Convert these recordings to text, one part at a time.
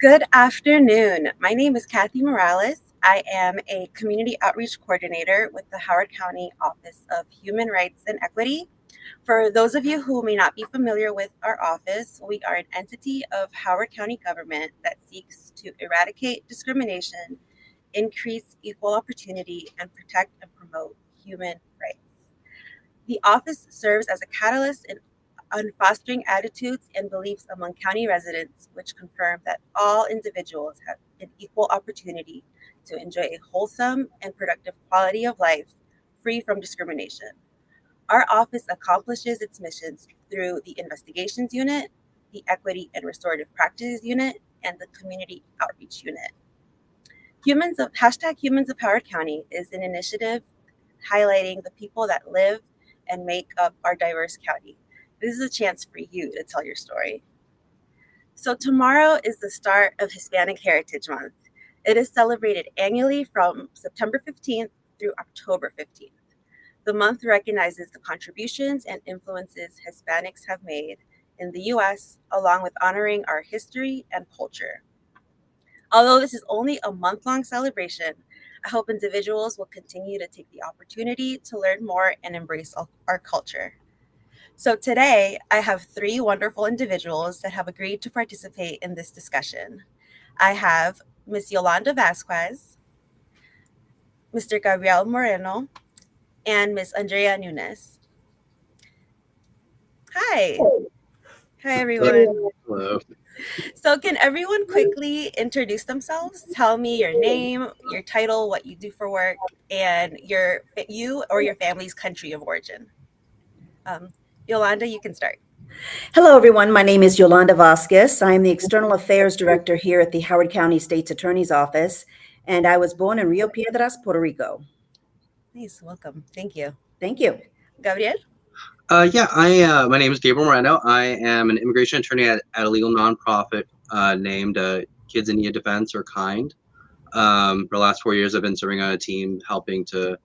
Good afternoon. My name is Kathy Morales. I am a community outreach coordinator with the Howard County Office of Human Rights and Equity. For those of you who may not be familiar with our office, we are an entity of Howard County government that seeks to eradicate discrimination, increase equal opportunity, and protect and promote human rights. The office serves as a catalyst in on fostering attitudes and beliefs among county residents, which confirm that all individuals have an equal opportunity to enjoy a wholesome and productive quality of life free from discrimination. Our office accomplishes its missions through the Investigations Unit, the Equity and Restorative Practices Unit, and the Community Outreach Unit. Humans of Howard County is an initiative highlighting the people that live and make up our diverse county. This is a chance for you to tell your story. So tomorrow is the start of Hispanic Heritage Month. It is celebrated annually from September 15th through October 15th. The month recognizes the contributions and influences Hispanics have made in the U.S., along with honoring our history and culture. Although this is only a month-long celebration, I hope individuals will continue to take the opportunity to learn more and embrace our culture. So today, I have three wonderful individuals that have agreed to participate in this discussion. I have Ms. Yolanda Vasquez, Mr. Gabriel Moreno, and Ms. Andrea Nunes. Hi. Hi, everyone. Hello. So can everyone quickly introduce themselves? Tell me your name, your title, what you do for work, and you or your family's country of origin. Yolanda, you can start. Hello, everyone. My name is Yolanda Vasquez. I am the External Affairs Director here at the Howard County State's Attorney's Office, and I was born in Rio Piedras, Puerto Rico. Nice, welcome. Thank you. Thank you. Gabriel? My name is Gabriel Moreno. I am an immigration attorney at a legal nonprofit named Kids in Need of Defense, or KIND. For the last 4 years, I've been serving on a team helping to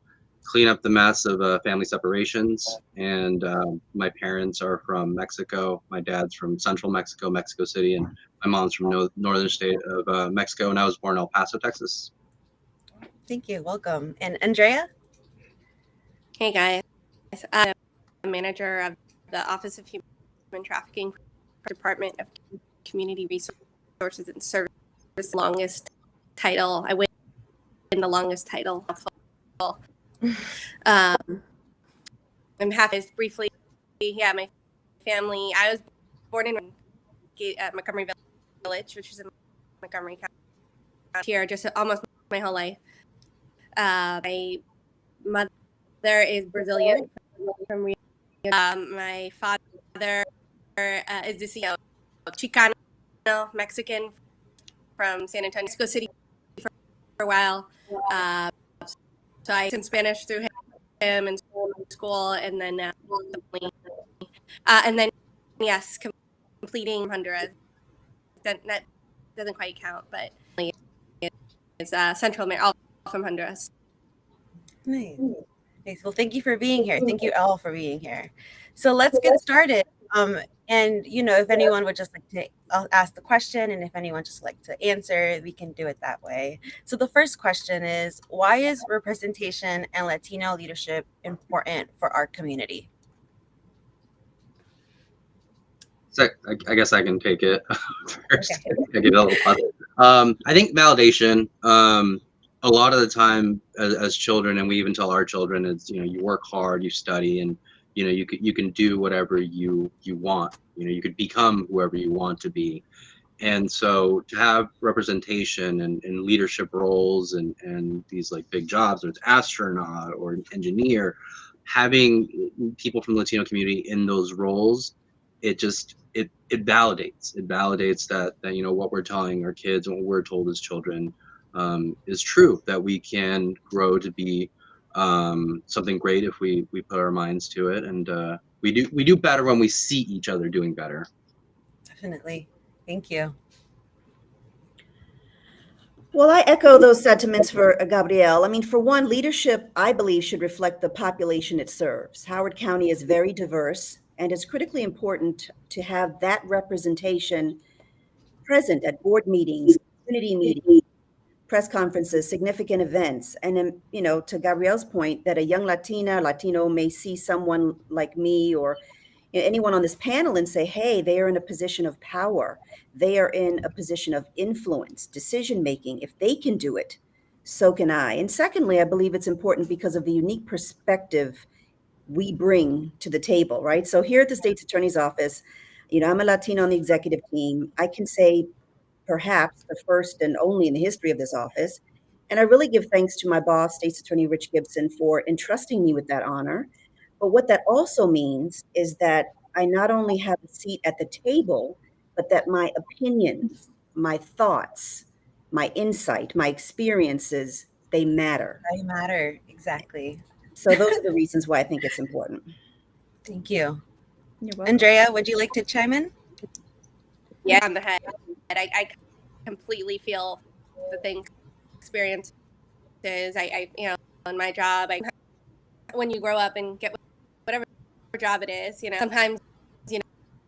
clean up the mess of family separations. And my parents are from Mexico. My dad's from central Mexico, Mexico City, and my mom's from northern state of Mexico. And I was born in El Paso, Texas. Thank you. Welcome. And Andrea? Hey, guys. I'm a manager of the Office of Human Trafficking Department of Community Resources and Services. Longest title. I win the longest title. I'm happy to briefly, my family. I was born in Montgomery Village, which is in Montgomery County, here just almost my whole life. My mother is Brazilian from Rio. My father is Chicano, Mexican from San Antonio, Mexico City for a while. So I took Spanish through him in school, and then yes, completing Honduras. That doesn't quite count, but it's Central America, all from Honduras. Nice. Well, thank you for being here. Thank you all for being here. So let's get started. And if anyone would just like to ask the question, and if anyone just like to answer, we can do it that way. So the first question is, why is representation and Latino leadership important for our community? So I guess I can take it first. Okay. I give it a little pause. I think validation. A lot of the time, as children, and we even tell our children, is you work hard, you study, and you can do whatever you want. You could become whoever you want to be. And so to have representation and leadership roles and these like big jobs, whether it's astronaut or engineer, having people from the Latino community in those roles, it validates. It validates that what we're telling our kids and what we're told as children is true, that we can grow to be something great if we put our minds to it, and we do better when we see each other doing better. Definitely. Thank you. Well, I echo those sentiments for Gabriel. I mean, for one, leadership, I believe, should reflect the population it serves. Howard County is very diverse, and it's critically important to have that representation present at board meetings, community meetings, press conferences, significant events. And then, to Gabrielle's point, that a young Latino may see someone like me or anyone on this panel and say, hey, they are in a position of power. They are in a position of influence, decision making. If they can do it, so can I. And secondly, I believe it's important because of the unique perspective we bring to the table, right? So here at the State's Attorney's Office, I'm a Latino on the executive team. I can say perhaps the first and only in the history of this office. And I really give thanks to my boss, State's Attorney Rich Gibson, for entrusting me with that honor. But what that also means is that I not only have a seat at the table, but that my opinions, my thoughts, my insight, my experiences, they matter. They matter, exactly. So those are the reasons why I think it's important. Thank you. You're welcome. Andrea, would you like to chime in? Yeah, on the head. I completely feel the thing experiences. I in my job, when you grow up and get whatever job it is, sometimes,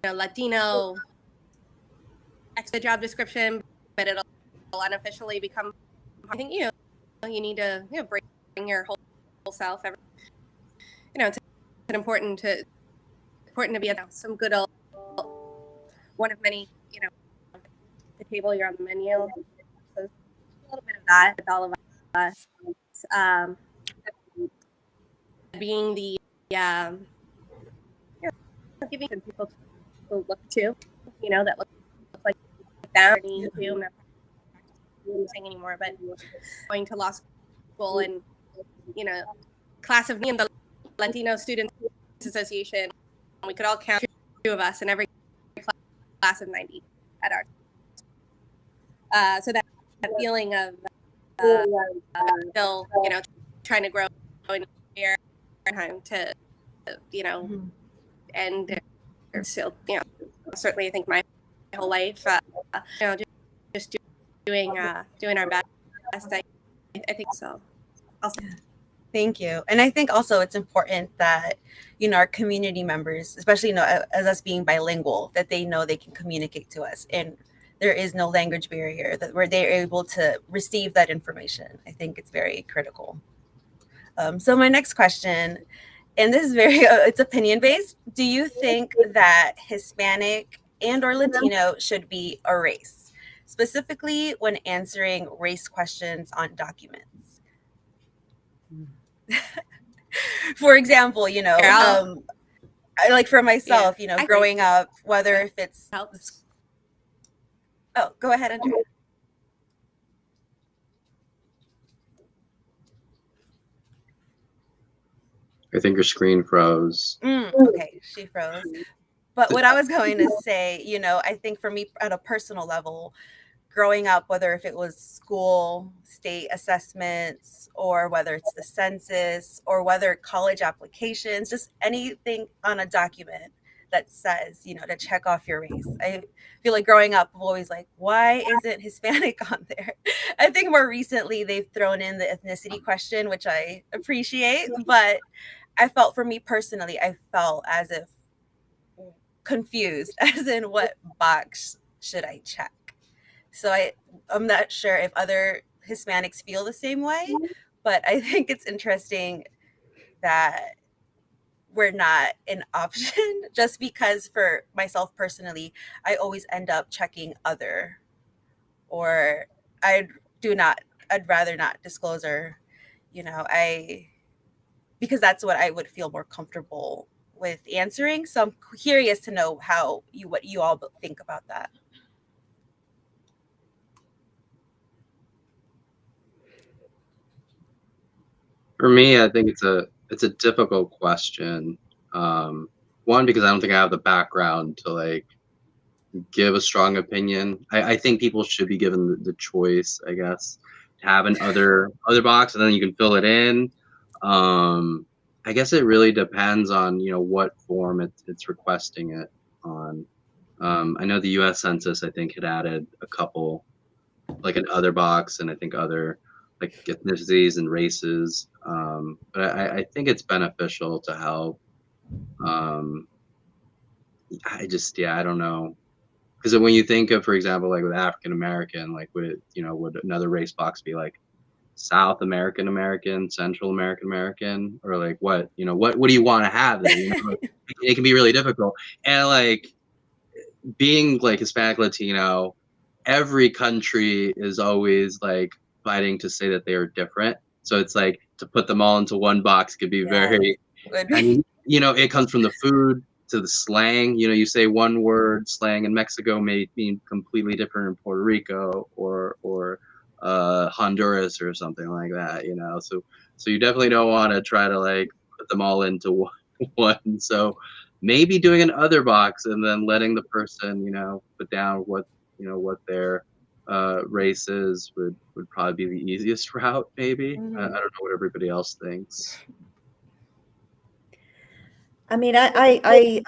Latino extra job description, but it'll unofficially become, I think, you need to, bring your whole self. It's important to be some good old, one of many, the table, you're on the menu. So a little bit of that with all of us. Being the, giving people to look to, that look like them. I'm not practicing anymore, but going to law school and, class of me and the Latino Students Association, we could all count 2 of us in every class of 90 at our. So that feeling of still, trying to grow in here, time to, and still, certainly I think my whole life, just doing our best. I think so. Also. Thank you. And I think also it's important that, our community members, especially, as us being bilingual, that they know they can communicate to us and there is no language barrier, that where they're able to receive that information. I think it's very critical. So my next question, and this is very, it's opinion based. Do you think that Hispanic and or Latino should be a race, specifically when answering race questions on documents? For example, like for myself, growing up, whether if it's helps. Oh, go ahead, Andrea. I think your screen froze. Okay, she froze. But what I was going to say, I think for me at a personal level, growing up, whether if it was school, state assessments, or whether it's the census, or whether college applications, just anything on a document that says, to check off your race. I feel like growing up, I'm always like, why isn't Hispanic on there? I think more recently they've thrown in the ethnicity question, which I appreciate, but I felt for me personally, I felt as if confused as in what box should I check? So I'm not sure if other Hispanics feel the same way, but I think it's interesting that we're not an option just because for myself personally, I always end up checking other, or I'd rather not disclose, or, because that's what I would feel more comfortable with answering. So I'm curious to know what you all think about that. For me, I think it's a difficult question. One, because I don't think I have the background to give a strong opinion. I think people should be given the choice, I guess, to have an other box, and then you can fill it in. I guess it really depends on what form it's requesting it on. I know the U.S. Census, I think, had added a couple, like an other box, and I think other ethnicities and races. But I think it's beneficial to help. I don't know. Because when you think of, for example, like with African American, like would another race box be like South American American, Central American American, or like what do you want to have there? It can be really difficult. And like being like Hispanic Latino, every country is always like fighting to say that they are different. So it's like to put them all into one box could be very, I mean, it comes from the food to the slang. You say one word slang in Mexico may mean completely different in Puerto Rico or Honduras or something like that. So you definitely don't want to try to like put them all into one. So maybe doing an other box and then letting the person put down what their race is would probably be the easiest route. Maybe I don't know what everybody else thinks. I mean, I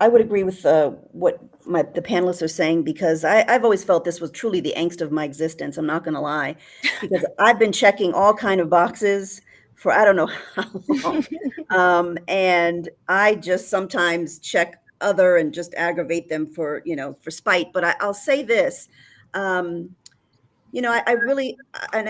would agree with what the panelists are saying, because I've always felt this was truly the angst of my existence. I'm not going to lie, because I've been checking all kind of boxes for I don't know how long, and I just sometimes check other and just aggravate them for spite. But I'll say this, I really, and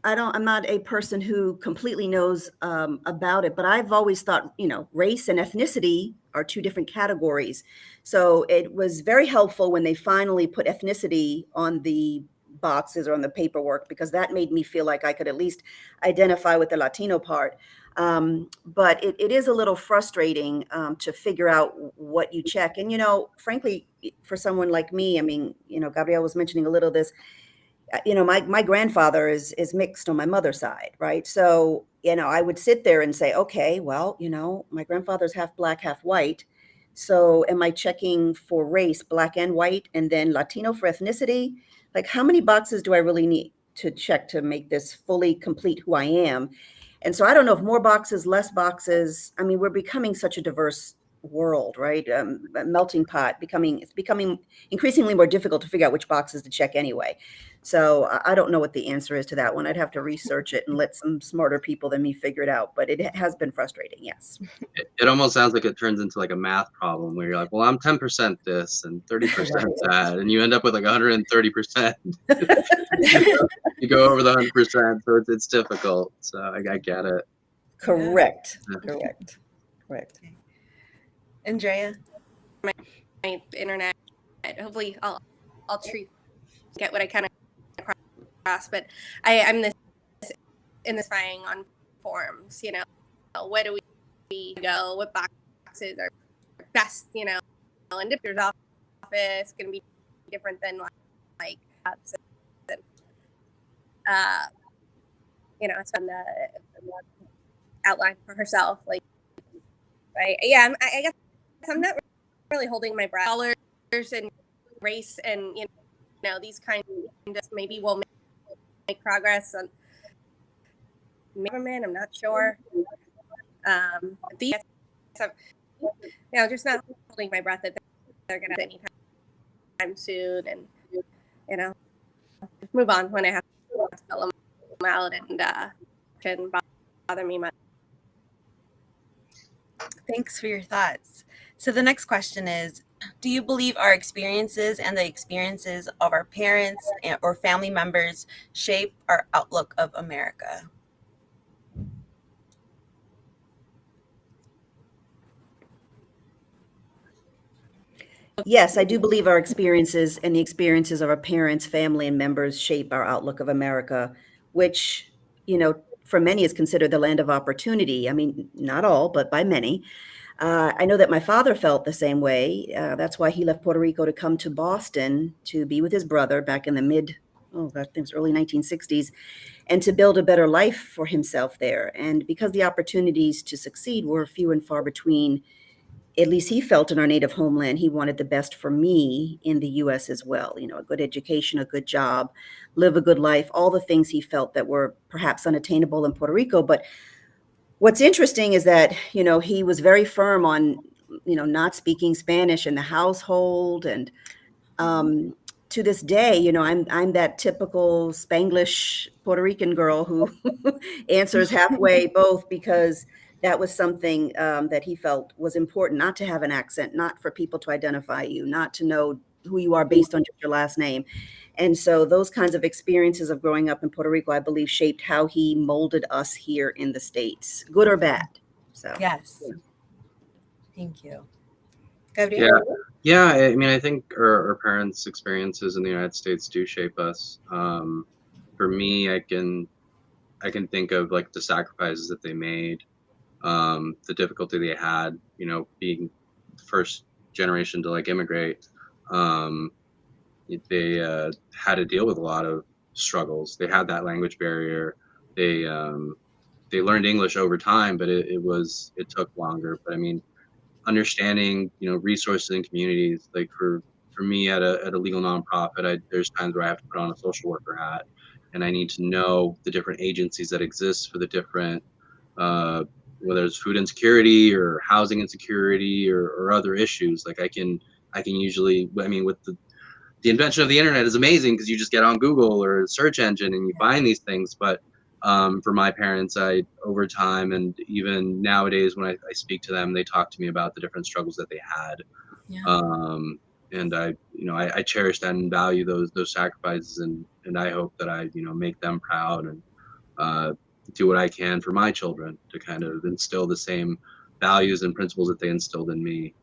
I'm not a person who completely knows about it, but I've always thought, race and ethnicity are two different categories. So it was very helpful when they finally put ethnicity on the boxes or on the paperwork, because that made me feel like I could at least identify with the Latino part. But it is a little frustrating to figure out what you check. And, frankly, for someone like me, I mean, Gabrielle was mentioning a little of this. My grandfather is mixed on my mother's side, right? So, I would sit there and say, okay, well, my grandfather's half black, half white. So am I checking for race, black and white, and then Latino for ethnicity? Like, how many boxes do I really need to check to make this fully complete who I am? And so I don't know if more boxes, less boxes. I mean, we're becoming such a diverse world, right? A melting pot. It's becoming increasingly more difficult to figure out which boxes to check anyway. So I don't know what the answer is to that one. I'd have to research it and let some smarter people than me figure it out. But it has been frustrating, yes. It almost sounds like it turns into like a math problem where you're like, well, I'm 10% this and 30% that, and you end up with like 130%. You go over the 100%, so it's difficult. So I get it. Correct. Yeah. Correct. Andrea? My internet. Hopefully, I'll get what I kind of across. But I'm in this buying on forums. Where do we go? What boxes are best? And if there's office going to be different than like apps. It's fun to outline for herself. Like, right? Yeah, I guess I'm not really holding my breath. Colors and race and these kinds of maybe we'll make progress on government. I'm not sure. These, just not holding my breath that they're going to anytime soon, and move on when I have to fill them out and shouldn't bother me much. Thanks for your thoughts. So the next question is, do you believe our experiences and the experiences of our parents or family members shape our outlook of America? Yes, I do believe our experiences and the experiences of our parents, family, and members shape our outlook of America, which, for many is considered the land of opportunity. I mean, not all, but by many. I know that my father felt the same way. That's why he left Puerto Rico to come to Boston to be with his brother back in the I think it was early 1960s, and to build a better life for himself there. And because the opportunities to succeed were few and far between, at least he felt in our native homeland, he wanted the best for me in the U.S. as well. A good education, a good job, live a good life, all the things he felt that were perhaps unattainable in Puerto Rico. But what's interesting is that, he was very firm on, not speaking Spanish in the household. And to this day, I'm that typical Spanglish Puerto Rican girl who answers halfway both, because that was something that he felt was important, not to have an accent, not for people to identify you, not to know who you are based on just your last name. And so those kinds of experiences of growing up in Puerto Rico, I believe, shaped how he molded us here in the States, good or bad. So Yes. Thank you. Yeah, Gabriel? yeah. I mean, I think our parents' experiences in the United States do shape us. For me, I can think of like the sacrifices that they made, the difficulty they had, being the first generation to like immigrate. Um, they had to deal with a lot of struggles. They had that language barrier. They learned English over time, but it took longer. But I mean, understanding resources and communities, like for me at a legal nonprofit, there's times where I have to put on a social worker hat, and I need to know the different agencies that exist for the different uh, whether it's food insecurity or housing insecurity or other issues. Like I can usually, I mean, with the invention of the internet is amazing because you just get on Google or a search engine and you find these things. But for my parents, I over time and even nowadays when I speak to them, they talk to me about the different struggles that they had. Yeah. And I cherish that and value those sacrifices, and I hope that I make them proud and do what I can for my children to kind of instill the same values and principles that they instilled in me.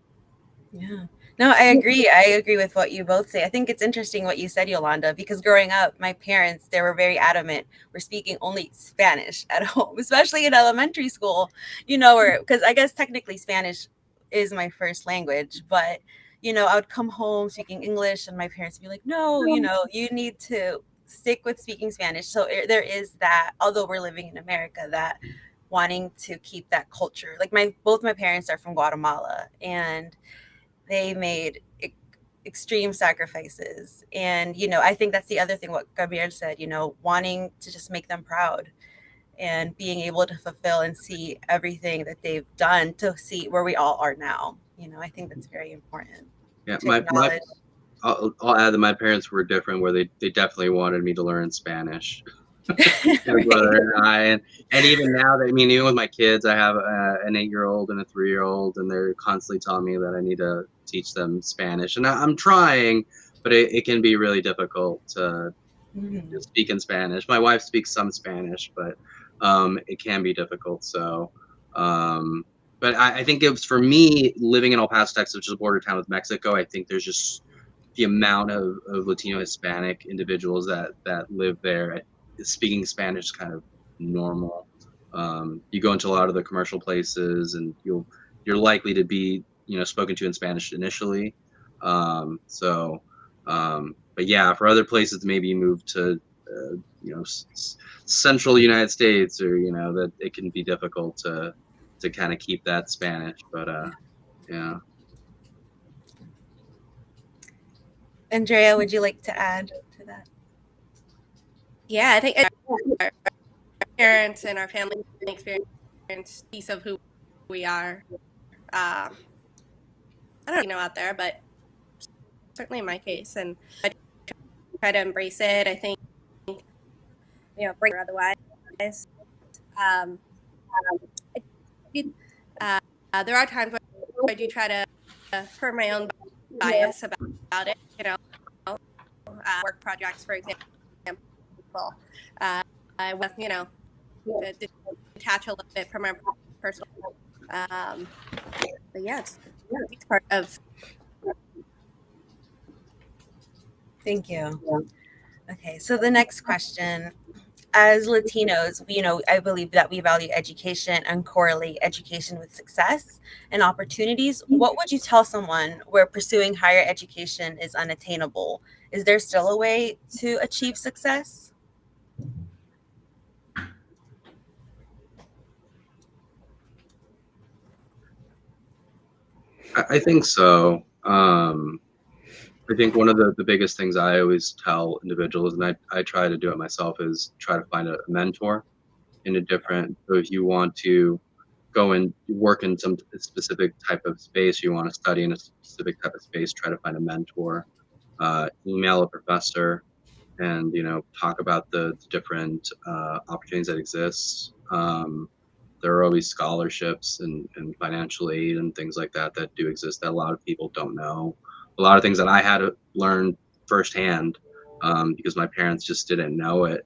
Yeah. No, I agree. I agree with what you both say. I think it's interesting what you said, Yolanda, because growing up, my parents, they were very adamant. We're speaking only Spanish at home, especially in elementary school, or because I guess technically Spanish is my first language, but, I would come home speaking English and my parents would be like, no, you need to stick with speaking Spanish. So there is that, although we're living in America, that wanting to keep that culture. Like both my parents are from Guatemala, and they made extreme sacrifices. And, I think that's the other thing, what Gabriel said, wanting to just make them proud and being able to fulfill and see everything that they've done to see where we all are now. I think that's very important Yeah, to acknowledge. I'll add that my parents were different, where they definitely wanted me to learn Spanish. My brother and I, and even now, I mean, even with my kids, I have an 8-year-old and a 3-year-old, and they're constantly telling me that I need to teach them Spanish, and I'm trying, but it can be really difficult to speak in Spanish. My wife speaks some Spanish, but it can be difficult. So, but I think it was for me living in El Paso, Texas, which is a border town with Mexico. I think there's just the amount of Latino Hispanic individuals that live there. Speaking Spanish is kind of normal. You go into a lot of the commercial places, and you're likely to be spoken to in Spanish initially. But yeah, for other places, maybe you move to central United States, or that it can be difficult to kind of keep that Spanish. But yeah. Andrea, would you like to add to that? Yeah, I think our parents and our family experience piece of who we are. I don't know out there, but certainly in my case, and I try to embrace it. I think break or otherwise. Um, there are times where I do try to hurt my own bias about it. Work projects, for example. I want to detach a little bit from our personal. But yeah, it's part of. Thank you. Okay, so the next question. As Latinos, I believe that we value education and correlate education with success and opportunities. What would you tell someone where pursuing higher education is unattainable? Is there still a way to achieve success? I think so. I think one of the biggest things I always tell individuals, and I try to do it myself, is try to find a mentor in a different. So if you want to go and work in some specific type of space, you want to study in a specific type of space, try to find a mentor, email a professor, and talk about the different opportunities that exist. There are always scholarships and financial aid and things like that do exist that a lot of people don't know. a lot of things that I had to learn firsthand because my parents just didn't know it.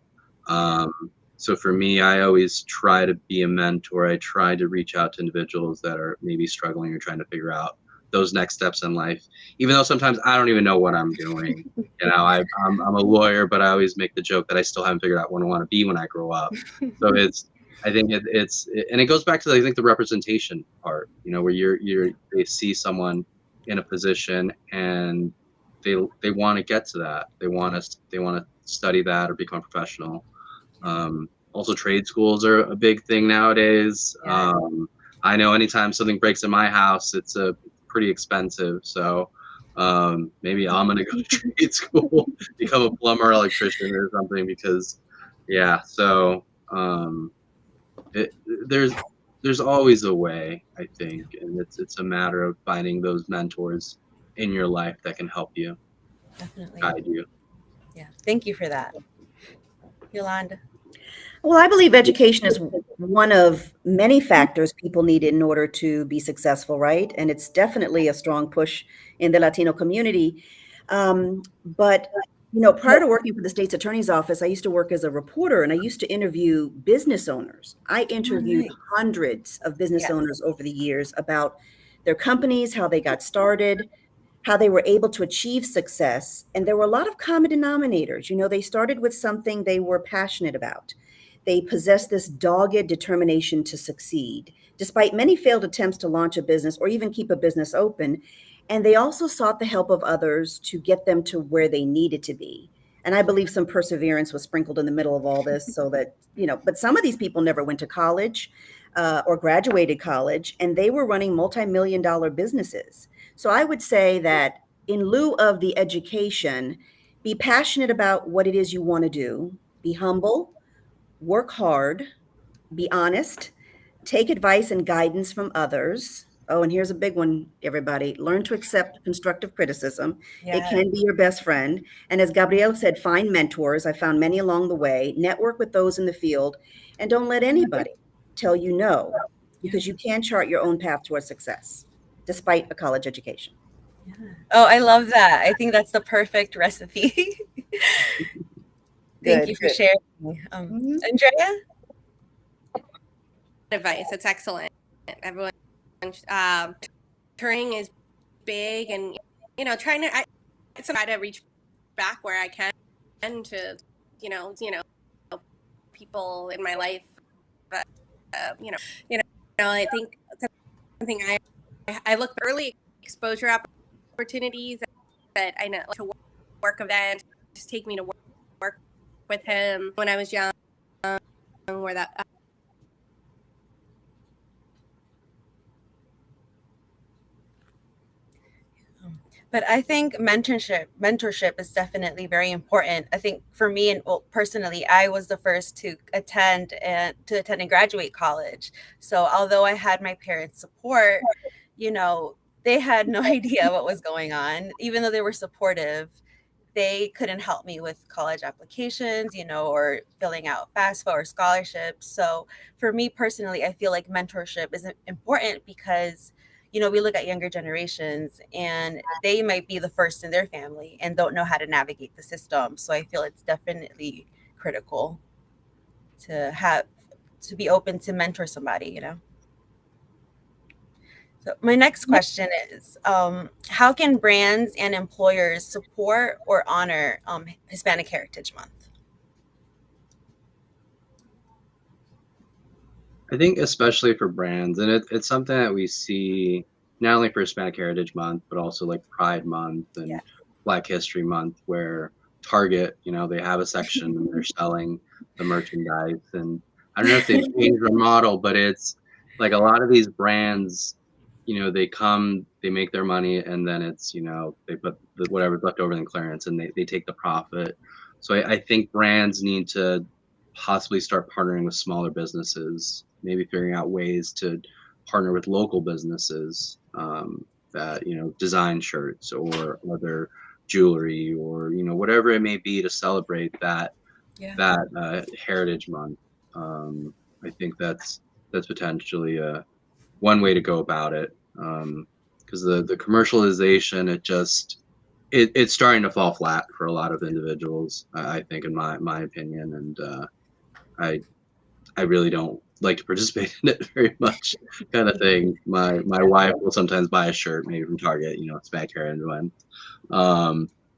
So for me, I always try to be a mentor. I try to reach out to individuals that are maybe struggling or trying to figure out those next steps in life, even though sometimes I don't even know what I'm doing. You know, I'm a lawyer, but I always make the joke that I still haven't figured out what I want to be when I grow up. So I think and it goes back to, I think, the representation part, you know, where they see someone in a position and they want to get to that. They want to study that or become a professional. Also, trade schools are a big thing nowadays. Yeah. I know anytime something breaks in my house, it's pretty expensive. So maybe I'm gonna go to trade school, become a plumber, electrician, or something. Because yeah, so there's always a way, I think, and it's a matter of finding those mentors in your life that can help you, Definitely. guide you. Yeah. Thank you for that, Yolanda. Well, I believe education is one of many factors people need in order to be successful, right? And it's definitely a strong push in the Latino community. But you know, prior to working for the state's attorney's office, I used to work as a reporter, and I used to interview business owners. I interviewed nice. hundreds of business Yes. owners over the years about their companies, how they got started, how they were able to achieve success. And there were a lot of common denominators. You know, they started with something they were passionate about. They possessed this dogged determination to succeed, despite many failed attempts to launch a business or even keep a business open. And they also sought the help of others to get them to where they needed to be. And I believe some perseverance was sprinkled in the middle of all this so that, you know, but some of these people never went to college or graduated college, and they were running multi-million-dollar businesses. So I would say that in lieu of the education, be passionate about what it is you want to do, be humble, work hard, be honest, take advice and guidance from others. Oh, and here's a big one, everybody. Learn to accept constructive criticism. It Yeah. can be your best friend. And as Gabrielle said, find mentors. I found many along the way. Network with those in the field. And don't let anybody tell you no, because you can chart your own path towards success, despite a college education. Yeah. Oh, I love that. I think that's the perfect recipe. Thank you for sharing. Andrea? Advice. It's excellent. Everyone, turning is big, and you know, trying to reach back where I can to you know people in my life. But I think something I look for early exposure opportunities that I know to work events, just take me to work with him when I was young, where that. But I think mentorship is definitely very important. I think for me, and personally, I was the first to attend and graduate college. So although I had my parents' support, you know, they had no idea what was going on. Even though they were supportive, they couldn't help me with college applications, you know, or filling out FAFSA or scholarships. So for me personally, I feel like mentorship is important because, you know, we look at younger generations and they might be the first in their family and don't know how to navigate the system. So I feel it's definitely critical to be open to mentor somebody, you know. So my next question is, how can brands and employers support or honor Hispanic Heritage Month? I think especially for brands, and it's something that we see not only for Hispanic Heritage Month, but also like Pride Month and Yeah. Black History Month, where Target, you know, they have a section and they're selling the merchandise. And I don't know if they've changed their model, but it's like a lot of these brands, you know, they come, they make their money, and then it's, you know, they put whatever's left over in clearance and they take the profit. So I think brands need to possibly start partnering with smaller businesses, maybe figuring out ways to partner with local businesses that, you know, design shirts or other jewelry or, you know, whatever it may be to celebrate that Heritage Month. I think that's potentially one way to go about it, because the commercialization, it just it's starting to fall flat for a lot of individuals, I think, in my opinion, and I really don't like to participate in it very much, kind of thing. My wife will sometimes buy a shirt maybe from Target, smack her into one.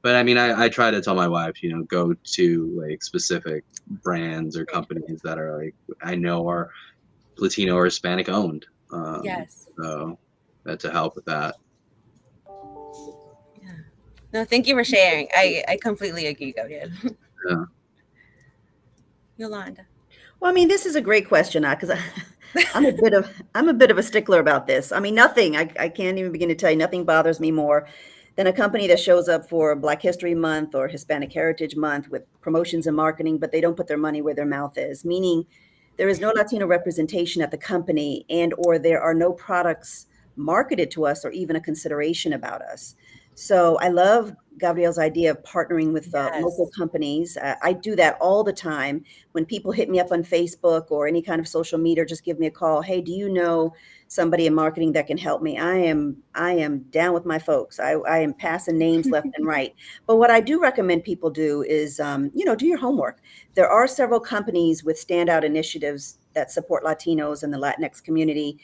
But I mean, I try to tell my wife, go to like specific brands or companies that are like I know are Latino or Hispanic owned. Yes. So that to help with that. Yeah. No, thank you for sharing. I completely agree, Gabriel. Yeah. Yolanda. Well, I mean, this is a great question because I'm a bit of a stickler about this. I mean, nothing. I can't even begin to tell you. Nothing bothers me more than a company that shows up for Black History Month or Hispanic Heritage Month with promotions and marketing, but they don't put their money where their mouth is. Meaning, there is no Latino representation at the company, and or there are no products marketed to us or even a consideration about us. So I love Gabrielle's idea of partnering with local Yes. companies. I do that all the time when people hit me up on Facebook or any kind of social media, just give me a call. Hey, do you know somebody in marketing that can help me? I am down with my folks. I am passing names left and right. But what I do recommend people do is, do your homework. There are several companies with standout initiatives that support Latinos and the Latinx community,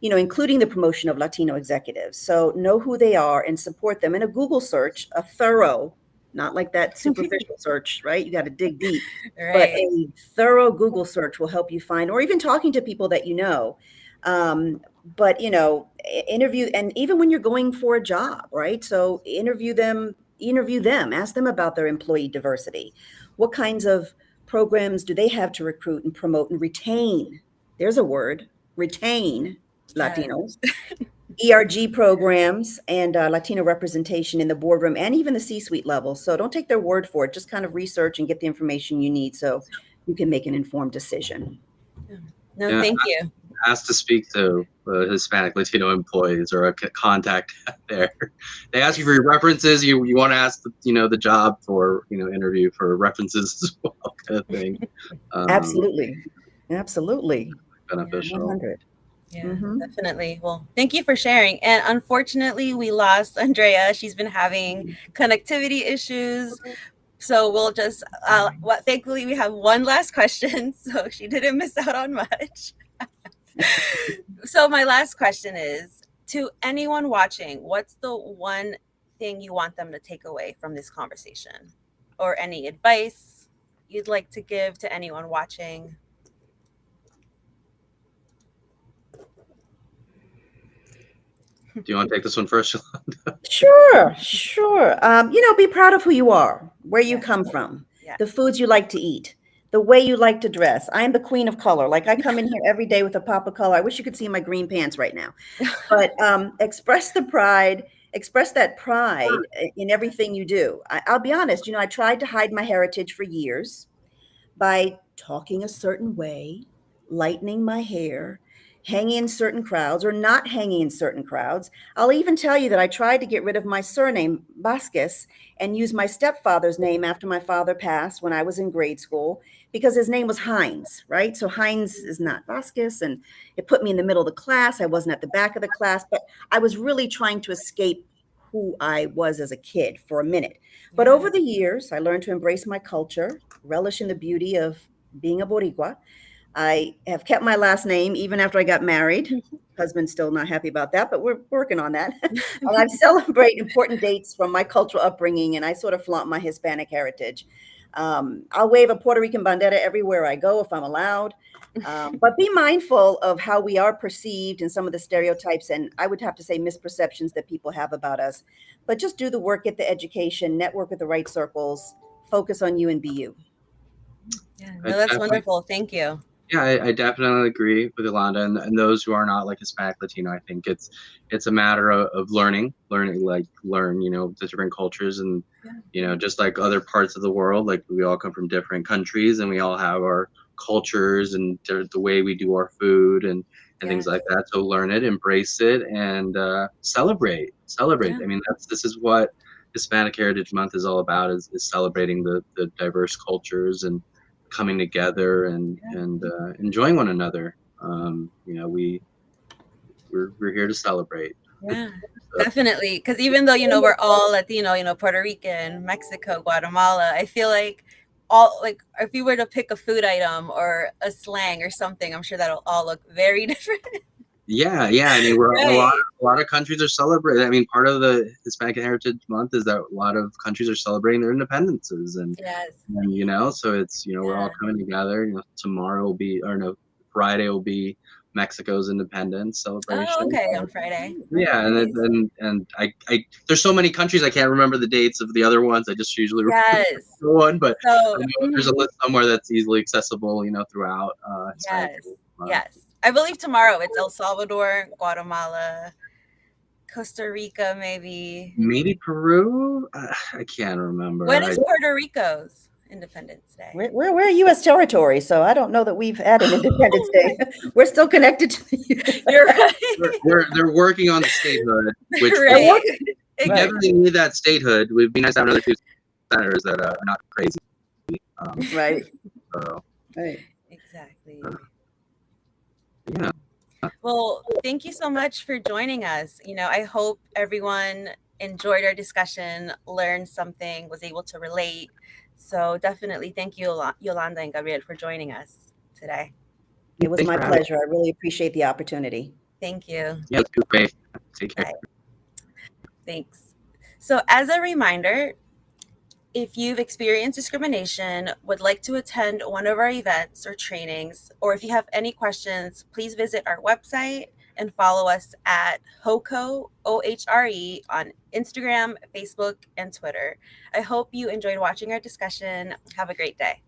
including the promotion of Latino executives. So know who they are and support them in a Google search, a thorough, not like that superficial search, right? You got to dig deep, but Right. a thorough Google search will help you find, or even talking to people that you know. But interview, and even when you're going for a job, right? So interview them, ask them about their employee diversity. What kinds of programs do they have to recruit and promote and retain? There's a word, retain Yes. Latinos, ERG programs, and Latino representation in the boardroom and even the C-suite level. So don't take their word for it. Just kind of research and get the information you need so you can make an informed decision. No, Yeah, thank you. asked to speak to Hispanic Latino employees or a contact there. They ask you for your references. You want to ask the job for interview for references as well, kind of thing. Absolutely. Beneficial. 100. Yeah, definitely. Well, thank you for sharing. And unfortunately, we lost Andrea. She's been having connectivity issues. So we'll just, thankfully, we have one last question. So she didn't miss out on much. So my last question is, to anyone watching, what's the one thing you want them to take away from this conversation? Or any advice you'd like to give to anyone watching? Do you want to take this one first? Sure. Be proud of who you are, where you come from, the foods you like to eat, the way you like to dress. I am the queen of color. Like I come in here every day with a pop of color. I wish you could see my green pants right now. But express that pride in everything you do. I'll be honest, I tried to hide my heritage for years by talking a certain way, lightening my hair, hanging in certain crowds or not hanging in certain crowds. I'll even tell you that I tried to get rid of my surname, Vasquez, and use my stepfather's name after my father passed when I was in grade school because his name was Hines, right? So Hines is not Vasquez, and it put me in the middle of the class. I wasn't at the back of the class, but I was really trying to escape who I was as a kid for a minute. But over the years, I learned to embrace my culture, relish in the beauty of being a Boricua. I have kept my last name even after I got married. Husband's still not happy about that, but we're working on that. And I celebrate important dates from my cultural upbringing, and I sort of flaunt my Hispanic heritage. I'll wave a Puerto Rican bandera everywhere I go if I'm allowed. But be mindful of how we are perceived and some of the stereotypes, and I would have to say misperceptions that people have about us. But just do the work, get the education, network with the right circles, focus on you and be you. Yeah, no, that's wonderful. Thank you. Yeah, I definitely agree with Yolanda, and those who are not like Hispanic Latino. I think it's a matter of learn the different cultures, and just like other parts of the world, like we all come from different countries and we all have our cultures and the way we do our food and things like that. So learn it, embrace it, and celebrate. Yeah. I mean, this is what Hispanic Heritage Month is all about: is celebrating the diverse cultures and coming together and enjoying one another. We're here to celebrate. Yeah. Definitely, because even though we're all Latino, Puerto Rican, Mexico, Guatemala, I feel like all like if you were to pick a food item or a slang or something, I'm sure that'll all look very different. Yeah. I mean, we're Right. a lot of countries are celebrating. I mean, part of the Hispanic Heritage Month is that a lot of countries are celebrating their independences, and Yes. so it's we're all coming together. Tomorrow will be, or no, Friday will be Mexico's independence celebration. Oh, okay, on Friday. Yeah, and I there's so many countries I can't remember the dates of the other ones. I just usually remember Yes. the one, but So I know there's a list somewhere that's easily accessible, throughout. yes. I believe tomorrow it's El Salvador, Guatemala, Costa Rica, maybe. Maybe Peru. I can't remember. When is Puerto Rico's Independence Day? We're a U.S. territory, so I don't know that we've had an Independence Day. We're still connected to the U.S. You're right. They're working on the statehood, which Right. we definitely need that statehood. We'd be nice to have another 2 senators that are not crazy. Right. So, Right. Exactly. yeah. Well, thank you so much for joining us. I hope everyone enjoyed our discussion, learned something, was able to relate. So definitely thank you, Yolanda and Gabriel, for joining us today. It was my pleasure. I really appreciate the opportunity. Thank you. Yeah, it's great. Take care. Bye. Thanks. So as a reminder, if you've experienced discrimination, would like to attend one of our events or trainings, or if you have any questions, please visit our website and follow us at HOCO, OHRE, on Instagram, Facebook, and Twitter. I hope you enjoyed watching our discussion. Have a great day.